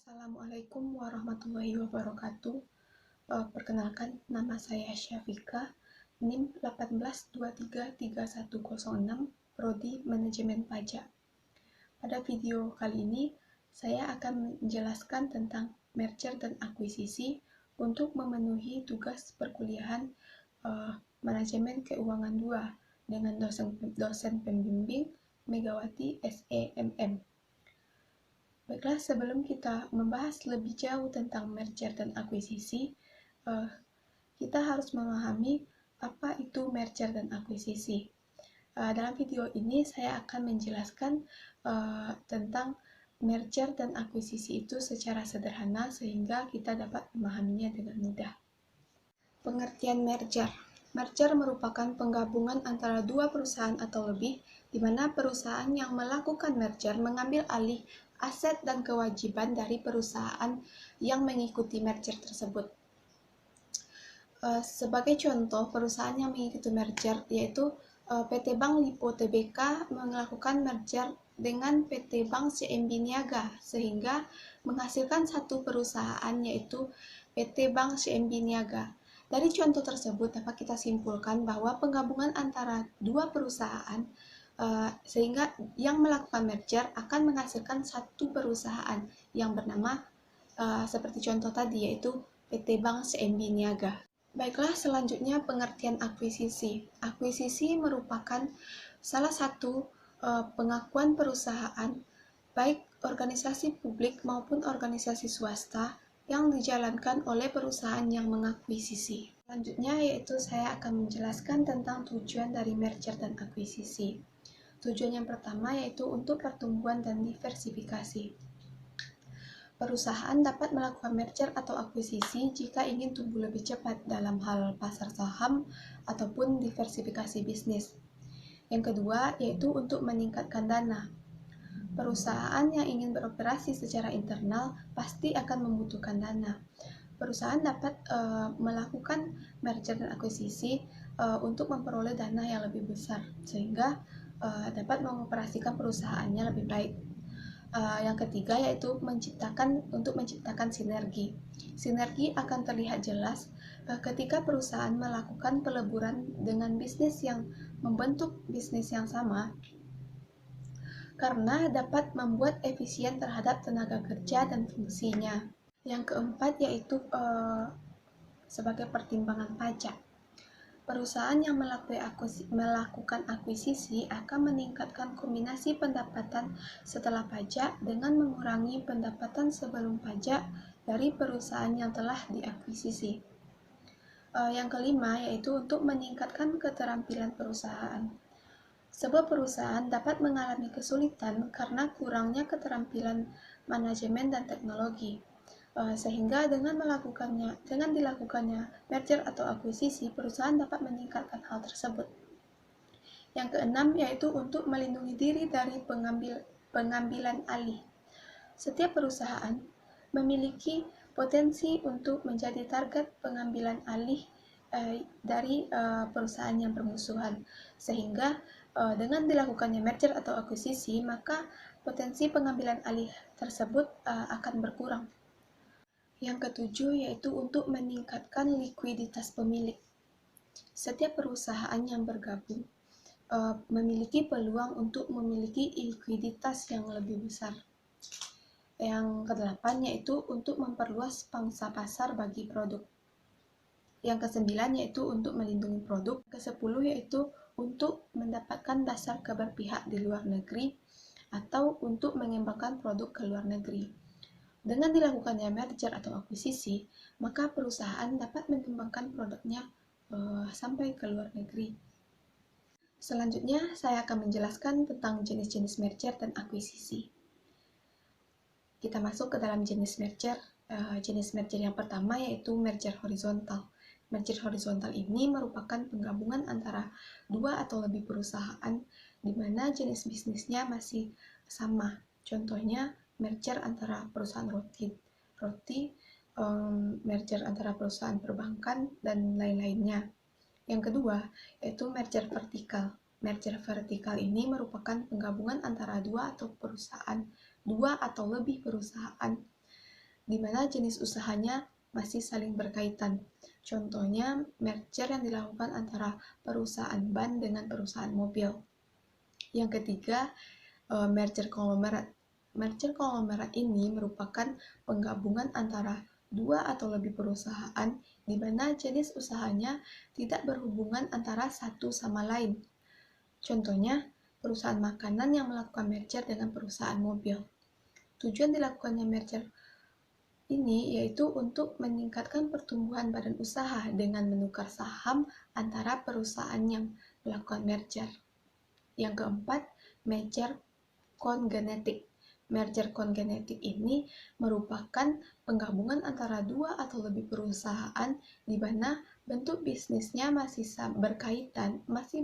Assalamualaikum warahmatullahi wabarakatuh. Perkenalkan, nama saya Syafika, NIM 18233106, Prodi Manajemen Pajak. Pada video kali ini, saya akan menjelaskan tentang merger dan akuisisi untuk memenuhi tugas perkuliahan Manajemen Keuangan 2 dengan dosen pembimbing Megawati SEMM. Baiklah, sebelum kita membahas lebih jauh tentang merger dan akuisisi, kita harus memahami apa itu merger dan akuisisi. Dalam video ini saya akan menjelaskan tentang merger dan akuisisi itu secara sederhana sehingga kita dapat memahaminya dengan mudah. Pengertian merger. Merger merupakan penggabungan antara dua perusahaan atau lebih, di mana perusahaan yang melakukan merger mengambil alih aset dan kewajiban dari perusahaan yang mengikuti merger tersebut. Sebagai contoh, perusahaan yang mengikuti merger yaitu PT Bank Lipo Tbk melakukan merger dengan PT Bank CMB Niaga sehingga menghasilkan satu perusahaan yaitu PT Bank CMB Niaga. Dari contoh tersebut dapat kita simpulkan bahwa penggabungan antara dua perusahaan sehingga yang melakukan merger akan menghasilkan satu perusahaan yang bernama seperti contoh tadi yaitu PT Bank CMB Niaga. Baiklah, selanjutnya pengertian akuisisi. Akuisisi merupakan salah satu pengakuan perusahaan baik organisasi publik maupun organisasi swasta yang dijalankan oleh perusahaan yang mengakuisisi. Selanjutnya yaitu saya akan menjelaskan tentang tujuan dari merger dan akuisisi. Tujuan yang pertama yaitu untuk pertumbuhan dan diversifikasi. Perusahaan dapat melakukan merger atau akuisisi jika ingin tumbuh lebih cepat dalam hal pasar saham ataupun diversifikasi bisnis. Yang kedua yaitu untuk meningkatkan dana. Perusahaan yang ingin beroperasi secara internal pasti akan membutuhkan dana. Perusahaan dapat melakukan merger dan akuisisi untuk memperoleh dana yang lebih besar sehingga dapat mengoperasikan perusahaannya lebih baik. Yang ketiga yaitu menciptakan sinergi. Sinergi akan terlihat jelas ketika perusahaan melakukan peleburan dengan bisnis yang membentuk bisnis yang sama, karena dapat membuat efisien terhadap tenaga kerja dan fungsinya. Yang keempat yaitu sebagai pertimbangan pajak. Perusahaan yang melakukan akuisisi akan meningkatkan kombinasi pendapatan setelah pajak dengan mengurangi pendapatan sebelum pajak dari perusahaan yang telah diakuisisi. Yang kelima yaitu untuk meningkatkan keterampilan perusahaan. Sebuah perusahaan dapat mengalami kesulitan karena kurangnya keterampilan manajemen dan teknologi. Sehingga dengan dilakukannya merger atau akuisisi, perusahaan dapat meningkatkan hal tersebut. Yang keenam yaitu untuk melindungi diri dari pengambilan alih. Setiap perusahaan memiliki potensi untuk menjadi target pengambilan alih dari perusahaan yang bermusuhan, sehingga dengan dilakukannya merger atau akuisisi, maka potensi pengambilan alih tersebut akan berkurang. Yang ketujuh yaitu untuk meningkatkan likuiditas pemilik. Setiap perusahaan yang bergabung memiliki peluang untuk memiliki likuiditas yang lebih besar. Yang kedelapan yaitu untuk memperluas pangsa pasar bagi produk. Yang kesembilan yaitu untuk melindungi produk. Kesepuluh yaitu untuk mendapatkan dasar keberpihak di luar negeri atau untuk mengembangkan produk ke luar negeri. Dengan dilakukannya merger atau akuisisi, maka perusahaan dapat mengembangkan produknya sampai ke luar negeri. Selanjutnya, saya akan menjelaskan tentang jenis-jenis merger dan akuisisi. Kita masuk ke dalam jenis merger. Jenis merger yang pertama yaitu merger horizontal. Merger horizontal ini merupakan penggabungan antara dua atau lebih perusahaan di mana jenis bisnisnya masih sama. Contohnya, merger antara perusahaan roti, merger antara perusahaan perbankan, dan lain-lainnya. Yang kedua, yaitu merger vertikal. Merger vertikal ini merupakan penggabungan antara dua atau lebih perusahaan di mana jenis usahanya masih saling berkaitan. Contohnya, merger yang dilakukan antara perusahaan ban dengan perusahaan mobil. Yang ketiga, merger konglomerat. Merger konglomerat ini merupakan penggabungan antara dua atau lebih perusahaan di mana jenis usahanya tidak berhubungan antara satu sama lain. Contohnya, perusahaan makanan yang melakukan merger dengan perusahaan mobil. Tujuan dilakukannya merger ini yaitu untuk meningkatkan pertumbuhan badan usaha dengan menukar saham antara perusahaan yang melakukan merger. Yang keempat, merger kongenetik. Merger kongenetik ini merupakan penggabungan antara dua atau lebih perusahaan di mana bentuk bisnisnya masih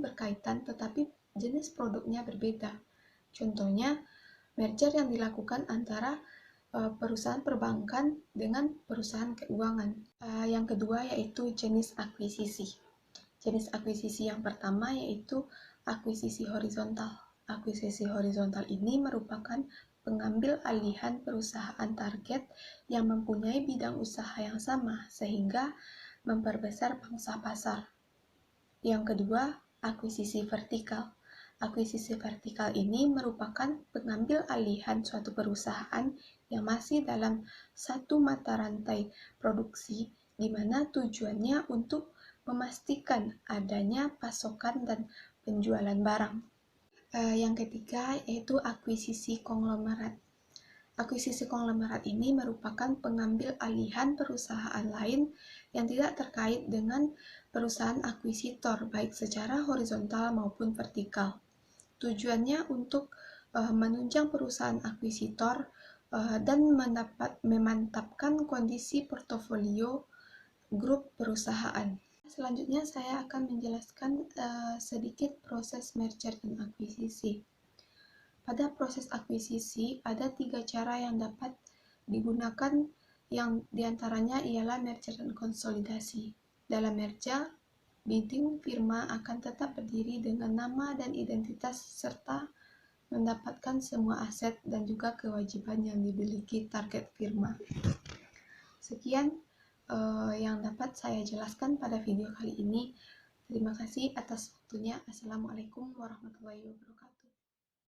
berkaitan tetapi jenis produknya berbeda. Contohnya, merger yang dilakukan antara perusahaan perbankan dengan perusahaan keuangan. Yang kedua yaitu jenis akuisisi. Jenis akuisisi yang pertama yaitu akuisisi horizontal. Akuisisi horizontal ini merupakan pengambil alihan perusahaan target yang mempunyai bidang usaha yang sama sehingga memperbesar pangsa pasar. Yang kedua, akuisisi vertikal. Akuisisi vertikal ini merupakan pengambil alihan suatu perusahaan yang masih dalam satu mata rantai produksi, di mana tujuannya untuk memastikan adanya pasokan dan penjualan barang. Yang ketiga yaitu akuisisi konglomerat. Akuisisi konglomerat ini merupakan pengambil alihan perusahaan lain yang tidak terkait dengan perusahaan akuisitor, baik secara horizontal maupun vertikal. Tujuannya untuk menunjang perusahaan akuisitor dan memantapkan kondisi portofolio grup perusahaan. Selanjutnya saya akan menjelaskan sedikit proses merger dan akuisisi. Pada proses akuisisi, ada 3 cara yang dapat digunakan, yang diantaranya ialah merger dan konsolidasi. Dalam merger, bidding firma akan tetap berdiri dengan nama dan identitas serta mendapatkan semua aset dan juga kewajiban yang dimiliki target firma. Sekian yang dapat saya jelaskan pada video kali ini. Terima kasih atas waktunya. Assalamualaikum warahmatullahi wabarakatuh.